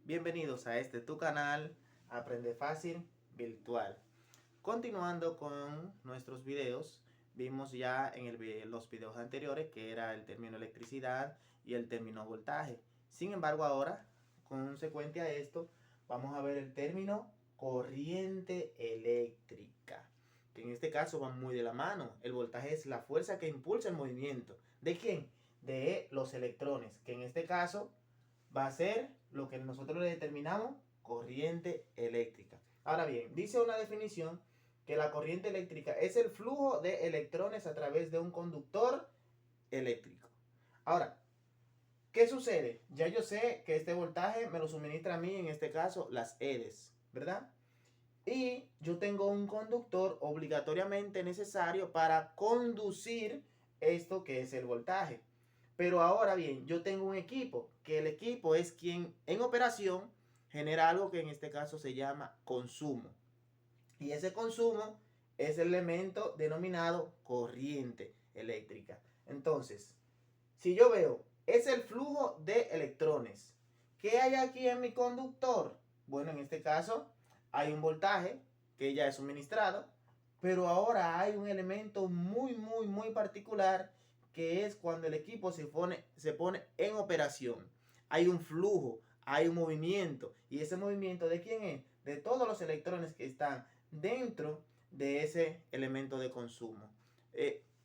Bienvenidos a este tu canal, Aprende Fácil Virtual. Continuando con nuestros videos, vimos ya en los videos anteriores que era el término electricidad y el término voltaje. Sin embargo, ahora, consecuente a esto, vamos a ver el término corriente eléctrica, que en este caso van muy de la mano. El voltaje es la fuerza que impulsa el movimiento. ¿De quién? De los electrones, que en este caso va a ser lo que nosotros le determinamos corriente eléctrica. Ahora bien, dice una definición que la corriente eléctrica es el flujo de electrones a través de un conductor eléctrico. Ahora, ¿qué sucede? Ya yo sé que este voltaje me lo suministra a mí, en este caso, las EDES, ¿verdad? Y yo tengo un conductor obligatoriamente necesario para conducir esto que es el voltaje. Pero ahora bien, yo tengo un equipo, que el equipo es quien en operación genera algo que en este caso se llama consumo. Y ese consumo es el elemento denominado corriente eléctrica. Entonces, si yo veo, es el flujo de electrones. ¿Qué hay aquí en mi conductor? Bueno, en este caso hay un voltaje que ya es suministrado, pero ahora hay un elemento muy particular que es cuando el equipo se pone en operación. Hay un flujo, hay un movimiento. ¿Y ese movimiento de quién es? De todos los electrones que están dentro de ese elemento de consumo.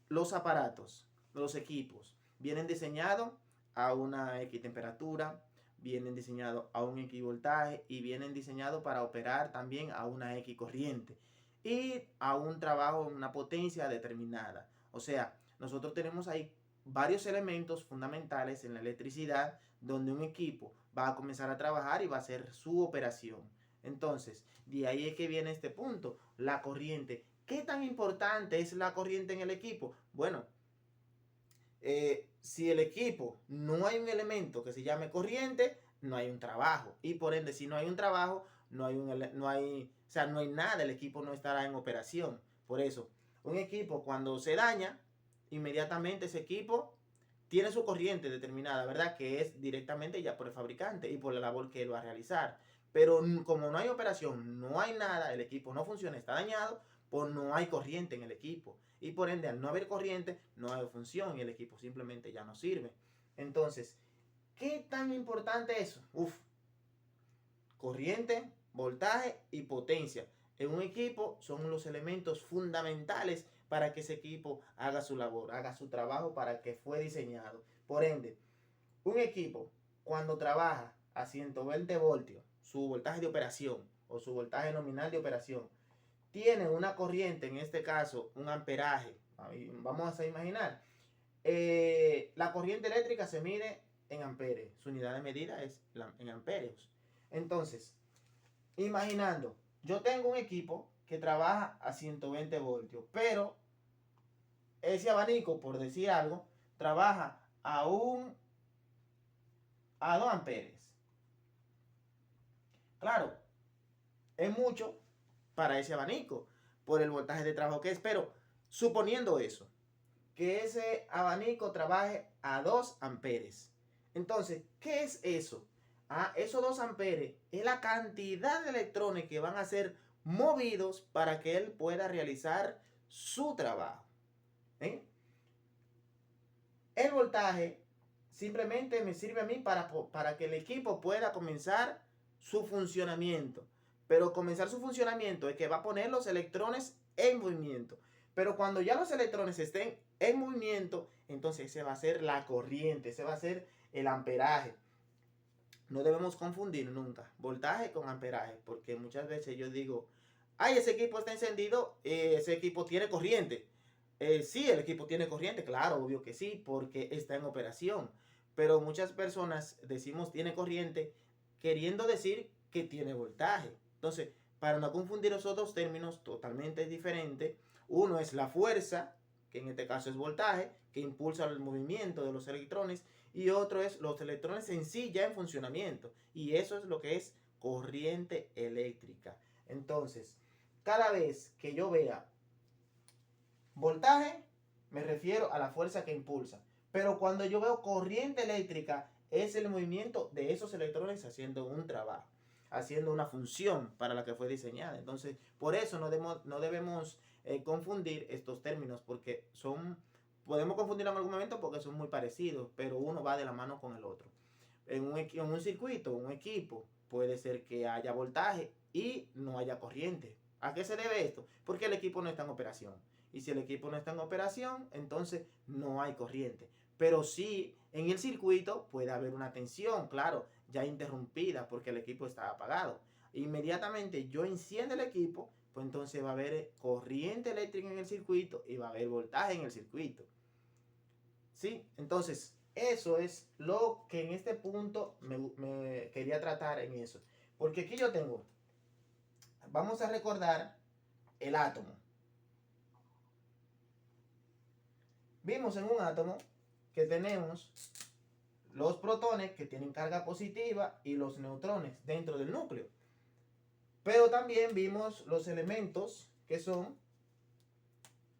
Los aparatos, los equipos, vienen diseñados a una X temperatura, vienen diseñados a un X voltaje y vienen diseñados para operar también a una X corriente y a un trabajo, una potencia determinada. O sea, nosotros tenemos ahí varios elementos fundamentales en la electricidad donde un equipo va a comenzar a trabajar y va a hacer su operación. Entonces, de ahí es que viene este punto, la corriente. ¿Qué tan importante es la corriente en el equipo? Bueno, si el equipo no hay un elemento que se llame corriente, no hay un trabajo. Y por ende, si no hay un trabajo, no hay nada, el equipo no estará en operación. Por eso, un equipo cuando se daña, inmediatamente ese equipo tiene su corriente determinada, ¿verdad? Que es directamente ya por el fabricante y por la labor que él va a realizar. Pero como no hay operación, no hay nada, el equipo no funciona, está dañado, pues no hay corriente en el equipo. Y por ende, al no haber corriente, no hay función y el equipo simplemente ya no sirve. Entonces, ¿qué tan importante es eso? Corriente, voltaje y potencia. En un equipo son los elementos fundamentales para que ese equipo haga su labor, haga su trabajo para que fue diseñado. Por ende, un equipo cuando trabaja a 120 voltios, su voltaje de operación o su voltaje nominal de operación, tiene una corriente, en este caso un amperaje. Vamos a imaginar, la corriente eléctrica se mide en amperes, su unidad de medida es en amperes. Entonces, imaginando, yo tengo un equipo que trabaja a 120 voltios, pero ese abanico, por decir algo, trabaja a 2 amperes. Claro, es mucho para ese abanico por el voltaje de trabajo que es, pero suponiendo eso, que ese abanico trabaje a 2 amperes. Entonces, ¿qué es eso? Esos 2 amperes es la cantidad de electrones que van a ser movidos para que él pueda realizar su trabajo. ¿Eh? El voltaje simplemente me sirve a mí para que el equipo pueda comenzar su funcionamiento. Pero comenzar su funcionamiento es que va a poner los electrones en movimiento. Pero cuando ya los electrones estén en movimiento, entonces ese va a ser la corriente, ese va a ser el amperaje. No debemos confundir nunca voltaje con amperaje, porque muchas veces yo digo, ay, ese equipo está encendido, ese equipo tiene corriente. Sí, el equipo tiene corriente, claro, obvio que sí, porque está en operación. Pero muchas personas decimos tiene corriente queriendo decir que tiene voltaje. Entonces, para no confundir esos dos términos totalmente diferentes, uno es la fuerza, que en este caso es voltaje, que impulsa el movimiento de los electrones, y otro es los electrones en sí ya en funcionamiento. Y eso es lo que es corriente eléctrica. Entonces, cada vez que yo vea voltaje, me refiero a la fuerza que impulsa. Pero cuando yo veo corriente eléctrica, es el movimiento de esos electrones haciendo un trabajo, haciendo una función para la que fue diseñada. Entonces, por eso no debemos confundir estos términos, porque podemos confundirlo en algún momento porque son muy parecidos, pero uno va de la mano con el otro. En un circuito, un equipo, puede ser que haya voltaje y no haya corriente. ¿A qué se debe esto? Porque el equipo no está en operación. Y si el equipo no está en operación, entonces no hay corriente. Pero sí, en el circuito puede haber una tensión, claro, ya interrumpida porque el equipo está apagado. Inmediatamente yo enciendo el equipo, pues entonces va a haber corriente eléctrica en el circuito y va a haber voltaje en el circuito. ¿Sí? Entonces, eso es lo que en este punto me quería tratar en eso. Porque aquí yo tengo, vamos a recordar el átomo. Vimos en un átomo que tenemos los protones que tienen carga positiva y los neutrones dentro del núcleo. Pero también vimos los elementos que son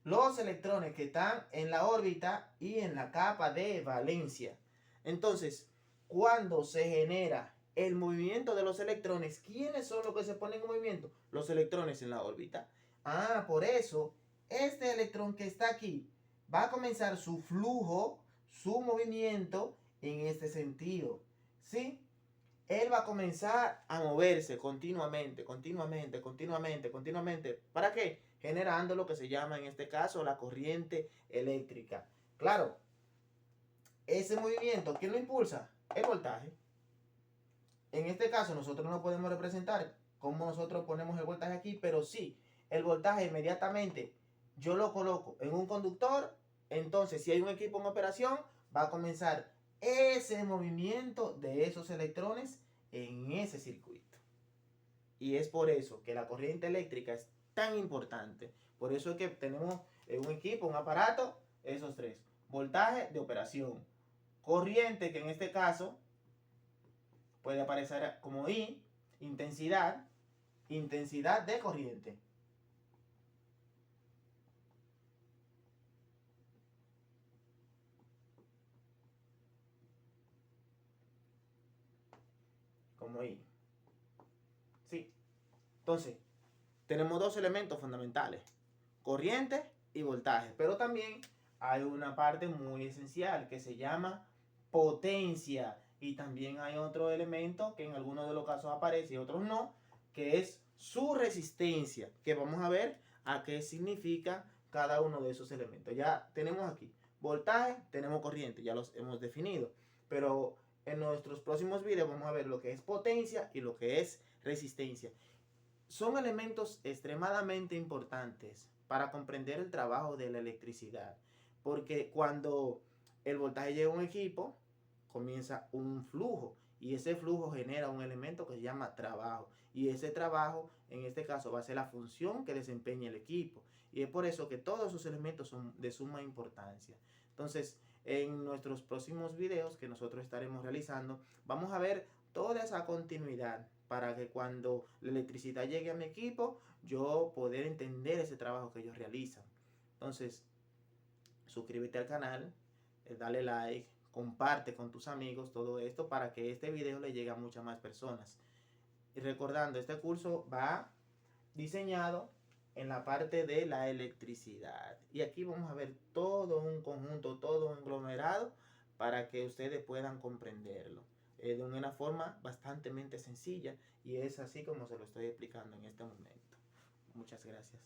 los electrones que están en la órbita y en la capa de valencia. Entonces, cuando se genera el movimiento de los electrones, ¿quiénes son los que se ponen en movimiento? Los electrones en la órbita. Por eso, este electrón que está aquí va a comenzar su flujo, su movimiento en este sentido. ¿Sí? Él va a comenzar a moverse continuamente. ¿Para qué? Generando lo que se llama en este caso la corriente eléctrica. Claro, ese movimiento, ¿quién lo impulsa? El voltaje. En este caso nosotros no podemos representar cómo nosotros ponemos el voltaje aquí, pero sí, el voltaje inmediatamente yo lo coloco en un conductor, entonces si hay un equipo en operación, va a comenzar ese movimiento de esos electrones en ese circuito. Y es por eso que la corriente eléctrica es tan importante. Por eso es que tenemos un equipo, un aparato, esos tres. Voltaje de operación. Corriente, que en este caso puede aparecer como I, intensidad de corriente. Como I. Sí. Entonces, tenemos dos elementos fundamentales, corriente y voltaje. Pero también hay una parte muy esencial que se llama potencia. Y también hay otro elemento que en algunos de los casos aparece y otros no, que es su resistencia, que vamos a ver a qué significa cada uno de esos elementos. Ya tenemos aquí voltaje, tenemos corriente, ya los hemos definido. Pero en nuestros próximos videos vamos a ver lo que es potencia y lo que es resistencia. Son elementos extremadamente importantes para comprender el trabajo de la electricidad, porque cuando el voltaje llega a un equipo, comienza un flujo y ese flujo genera un elemento que se llama trabajo, y ese trabajo en este caso va a ser la función que desempeña el equipo, y es por eso que todos esos elementos son de suma importancia. Entonces, en nuestros próximos videos que nosotros estaremos realizando, vamos a ver toda esa continuidad para que cuando la electricidad llegue a mi equipo, yo poder entender ese trabajo que ellos realizan. Entonces, suscríbete al canal, dale like, comparte con tus amigos todo esto para que este video le llegue a muchas más personas. Y recordando, este curso va diseñado en la parte de la electricidad. Y aquí vamos a ver todo un conjunto, todo un conglomerado para que ustedes puedan comprenderlo de una forma bastante sencilla, y es así como se lo estoy explicando en este momento. Muchas gracias.